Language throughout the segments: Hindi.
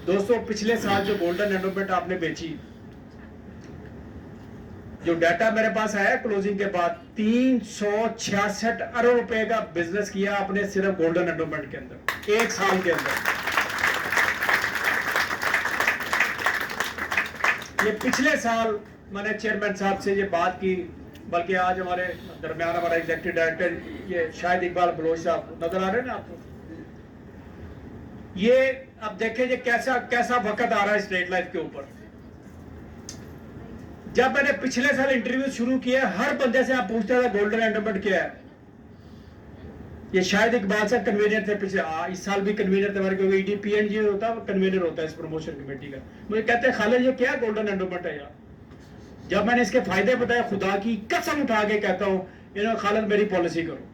दोस्तों पिछले साल जो गोल्डन एंडोमेंट आपने बेची, जो डाटा मेरे पास आया क्लोजिंग के बाद 366 अरब रुपए का बिजनेस किया आपने सिर्फ गोल्डन एंडोमेंट के अंदर एक साल के अंदर। ये पिछले साल मैंने चेयरमैन साहब से ये बात की, बल्कि आज हमारे दरमियान हमारा एग्जीक्यूटिव डायरेक्टर ये शायद इकबाल बलोच साहब नजर आ रहे हैं ना आपको। ये अब देखें ये कैसा कैसा वक्त आ रहा है स्ट्रेट लाइफ के ऊपर। जब मैंने पिछले साल इंटरव्यू शुरू किया हर बंदे से आप पूछते थे गोल्डन एंडोमेंट क्या है। ये शायद इकबाल साहब कन्वीनर थे पिछले, इस साल भी कन्वीनर थे हमारे, क्योंकि ईडीपीएन जी होता है कन्वीनर होता है इस प्रमोशन कमेटी का। मुझे कहते हैं खालिद ये क्या गोल्डन एंडोमेंट है यार। जब मैंने इसके फायदे बताए खुदा की कसम उठा के कहता हूं इन्होंने खालिद मेरी पॉलिसी करो।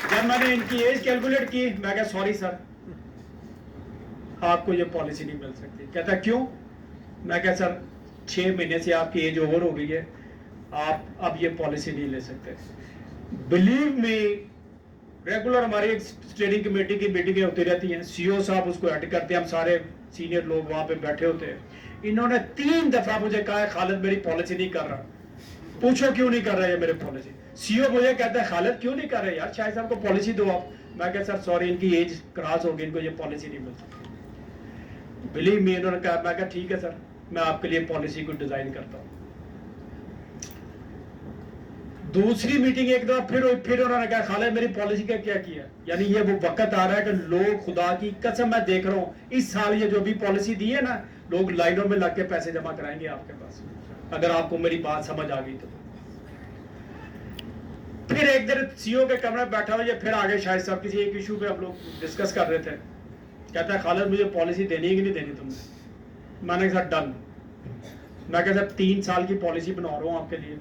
जब मैंने इनकी एज कैलकुलेट की मैं कहा सॉरी सर आपको ये पॉलिसी नहीं मिल सकती। कहता क्यों? मैं कहा सर 6 महीने से आपकी एज ओवर हो गई है, आप अब ये पॉलिसी नहीं ले सकते। बिलीव मी रेगुलर हमारी स्टीयरिंग कमेटी की मीटिंगें होती रहती हैं, सीईओ साहब उसको ऐड करते हैं, हम सारे सीनियर लोग वहां पे बैठे होते हैं। इन्होंने 3 दफा मुझे कहा है खालिद मेरी पॉलिसी नहीं कर रहा। पूछो क्यों नहीं कर रहा है मेरी पॉलिसी। सीईओ मुझे कहता है खालिद क्यों नहीं कर रहे यार, शायद साहब को पॉलिसी दो आप। मैं कहता सर सॉरी इनकी एज क्रॉस होगी, इनको ये पॉलिसी नहीं मिल सकती। बिलीव मी इन्होंने कहा, मैं कहा ठीक है सर मैं आपके लिए पॉलिसी को डिजाइन करता हूँ। दूसरी मीटिंग एक दफा फिर उन्होंने कहा खालिद मेरी पॉलिसी का क्या किया। यानी ये वो वक्त आ रहा है कि लोग खुदा की कसम मैं देख रहा हूँ इस साल ये जो भी पॉलिसी दी है ना, लोग लाइनों में लग के पैसे जमा कराएंगे आपके पास, अगर आपको मेरी बात समझ आ गई तो। फिर एक दिन सीईओ के कमरे में बैठा हुआ, फिर आगे शायद साहब किसी एक इशू पे हम लोग डिस्कस कर रहे थे। कहता है खालिद मुझे पॉलिसी देनी है कि नहीं देनी तुमने। मैंने कहा डन। मैं कहता 3 साल की पॉलिसी बना रहा हूँ आपके लिए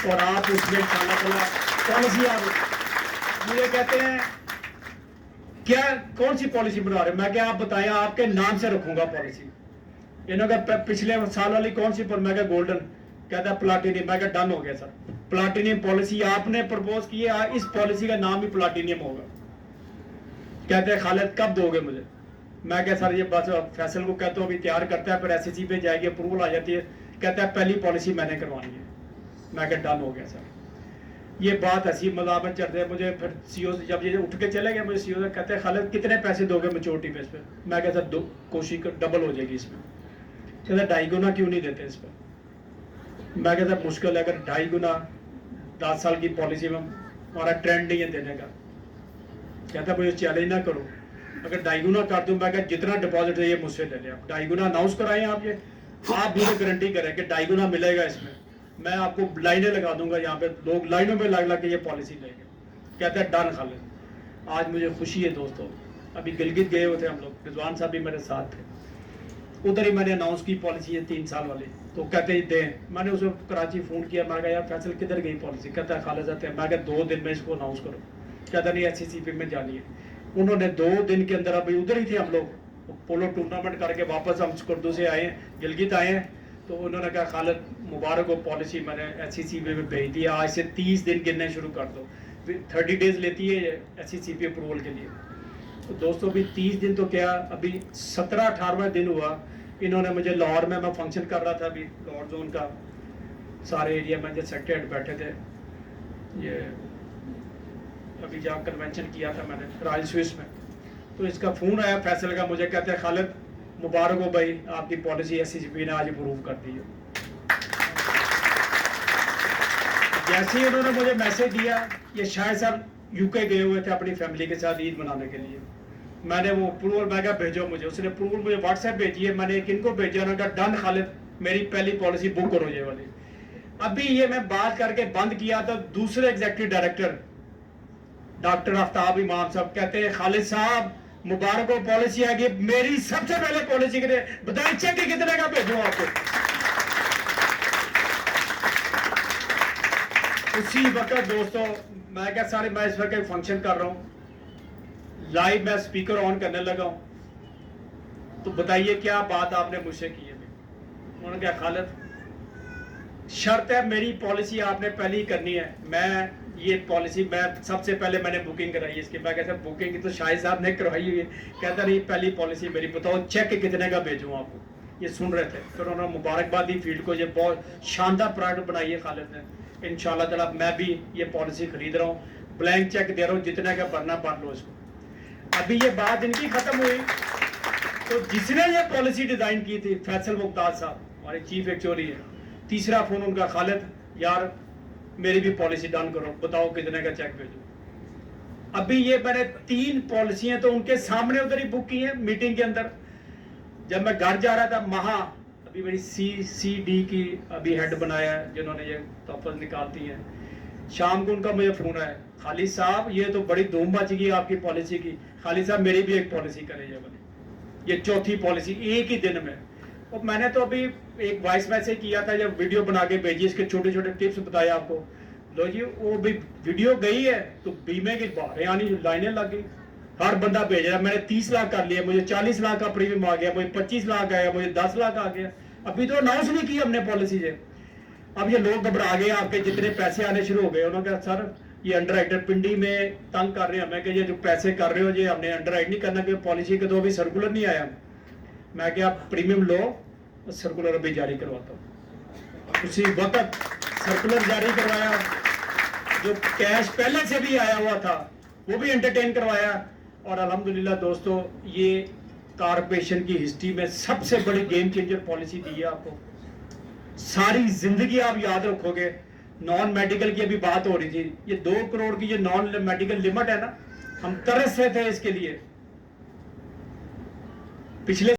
और आप उसमें पॉलिसी आ रही। मुझे कहते हैं क्या कौन सी पॉलिसी बना रहे हैं। मैं क्या आप बताएं, आपके नाम से रखूंगा पॉलिसी। इन्होंने पिछले साल वाली कौन सी पर, मैं क्या गोल्डन। कहता प्लाटिनियम। मैं क्या डन हो गया सर, प्लाटिनियम पॉलिसी आपने प्रपोज की है, इस पॉलिसी का नाम ही प्लाटिनियम होगा। कहते हैं खालिद कब दोगे मुझे। मैं क्या सर ये बस फैसल को कहता हूँ अभी तैयार करता है, फिर एसएससी पे जाएगी अप्रूवल आ जाती है। कहता है पहली पॉलिसी मैंने करवानी है। मैं क्या डन हो गया सर। ये बात हंसी मजाक में चलते हैं। मुझे फिर सीईओ जब ये उठ के चले गए, मुझे सीईओ से कहते हैं खालिद कितने पैसे दोगे मैच्योरिटी पे इस पे। मैं कहता सर कोशिश डबल हो जाएगी इसमें। कहता 2.5 गुना क्यों नहीं देते इस पर। मैं कहता मुश्किल है, अगर 2.5 गुना 10 साल की पॉलिसी में हमारा ट्रेंड नहीं है देने का। कहता मुझे चैलेंज ना करो, अगर 2.5 गुना कर दूं मैं जितना डिपॉजिट है ये मुझसे ले लें। आप 2.5 गुना अनाउंस कराएं, आप ये आप मुझे गारंटी करें कि 2.5 गुना मिलेगा इसमें। मैं आपको लाइनें लगा दूंगा, यहाँ पे लोग लाइनों में लग लग के ये पॉलिसी लेंगे। कहता है डन खालिद। आज मुझे खुशी है दोस्तों, अभी गिलगित गए हुए थे हम लोग, रिजवान साहब भी मेरे साथ थे, उधर ही मैंने अनाउंस की पॉलिसी है 3 साल वाली। तो कहते ही दें। मैंने उसे कराची फ़ोन किया, मैं कहा यार फैसल किधर गई पॉलिसी। कहता है खालिद आते हैं। मैं कहा 2 दिन में इसको अनाउंस करो। कहता नहीं एससीसीपी में जानी है। उन्होंने 2 दिन के अंदर, अभी उधर ही थे हम लोग, पोलो टूर्नामेंट करके वापस हम स्कर्दू से आए हैं, गिलगित आए हैं। तो उन्होंने कहा खालिद मुबारक हो पॉलिसी मैंने एससीसीपी में भेज दिया, आज से 30 दिन गिनने शुरू कर दो। फिर 30 डेज लेती है एससीसीपी अप्रूवल के लिए। तो दोस्तों अभी 30 दिन तो क्या, अभी 17-18वां दिन हुआ। इन्होंने मुझे लाहौर में, मैं फंक्शन कर रहा था अभी लाहौर जोन का, सारे एरिया में जो सेक्रेटरी बैठे थे, ये अभी जहाँ कन्वेंशन किया था मैंने रॉयल स्विस में, तो इसका फ़ोन आया फैसल का। मुझे कहते हैं खालिद मुबारक हो भाई आपकी पॉलिसी एससीसीपी ने आज अप्रूव कर दी है। जैसे ही उन्होंने मुझे मैसेज दिया, ये शायद साहब यूके गए हुए थे अपनी फैमिली के साथ ईद मनाने के लिए, मैंने वो अप्रूवल मैं कहा भेजो मुझे। उसने अप्रूवल मुझे व्हाट्सएप भेजी है। मैंने किनको भेजा, उन्होंने कहा डन खालिद मेरी पहली पॉलिसी बुक करो ये वाली। अभी ये मैं बात करके बंद किया तो दूसरे एग्जीक्यूटिव डायरेक्टर डॉक्टर आफ्ताब इमाम साहब कहते हैं खालिद साहब मुबारक हो पॉलिसी आ गई। मेरी सबसे पहले पॉलिसी के लिए बताइए चेक कितने का भेजूं आपको। उसी वक्त दोस्तों मैं क्या सारे, मैं इस वक्त फंक्शन कर रहा हूं, लाइव मैं स्पीकर ऑन करने लगा हूं, तो बताइए क्या बात आपने मुझसे की है। उन्होंने कहा खालिद शर्त है मेरी पॉलिसी आपने पहले ही करनी है, मैं ये पॉलिसी मैं सबसे पहले मैंने बुकिंग कराई इसकी। मैं कहता बुकिंग की तो शाहिद साहब ने करवाई हुई है। कहता नहीं पहली पॉलिसी मेरी, बताओ चेक कितने का भेजूँ आपको। ये सुन रहे थे, फिर उन्होंने मुबारकबाद दी फील्ड को। ये बहुत शानदार प्रोडक्ट बनाई है खालिद ने। इंशाल्लाह ताला मैं भी ये पॉलिसी खरीद रहा हूँ, ब्लैंक चेक दे रहा हूँ, जितने का भरना भर लो इसको। अभी ये बात इनकी खत्म हुई तो जिसने ये पॉलिसी डिजाइन की थी फैसल मुख्तार साहब, हमारे चीफ एक्चुअरी है, तीसरा फोन उनका, खालिद यार मेरी भी पॉलिसी डन करो, बताओ कितने का चेक भेजो। अभी ये मैंने 3 पॉलिसियां तो उनके सामने उधर ही बुक की है मीटिंग के अंदर। जब मैं घर जा रहा था महा, अभी मेरी CCD की अभी हेड बनाया है जिन्होंने ये तोहफे निकालती हैं। शाम को उनका मुझे फोन आया, खालिद साहब ये तो बड़ी धूम मच गई आपकी पॉलिसी की, खालिद साहब मेरी भी एक पॉलिसी करें ये चौथी पॉलिसी एक ही दिन में। और मैंने तो अभी एक वॉइस मैसेज किया था, जब वीडियो बना के भेजी, इसके छोटे छोटे टिप्स बताए आपको। लो जी वो भी वीडियो गई है तो बीमे की बाहर आनी लाइनें लग गई, हर बंदा भेज रहा है। मैंने 30 लाख कर लिया, मुझे 40 लाख का प्रीमियम आ गया, मुझे 25 लाख आया, मुझे 10 लाख आ गया। अभी तो अनाउंस नहीं की हमने पॉलिसी से। अब ये लोग घबरा गए, आपके जितने पैसे आने शुरू हो गए। उन्होंने कहा सर ये अंडर राइटर पिंडी में तंग कर रहे हैं हमें कि ये जो पैसे कर रहे हो ये हमने अंडर राइट नहीं करना, कि पॉलिसी के तो अभी सर्कुलर नहीं आया। मैं क्या प्रीमियम लो, सर्कुलर अभी जारी करवाता हूँ। उसी वक्त सर्कुलर जारी करवाया, जो कैश पहले से भी आया हुआ था वो भी एंटरटेन करवाया। और अल्हम्दुलिल्लाह दोस्तों ये कारपोरेशन की हिस्ट्री में सबसे बड़ी गेम चेंजर पॉलिसी दी है आपको। सारी जिंदगी आप याद रखोगे। नॉन मेडिकल की अभी बात हो रही थी, ये 2 करोड़ की जो नॉन मेडिकल लिमिट है ना, हम तरस रहे थे इसके लिए। पिछले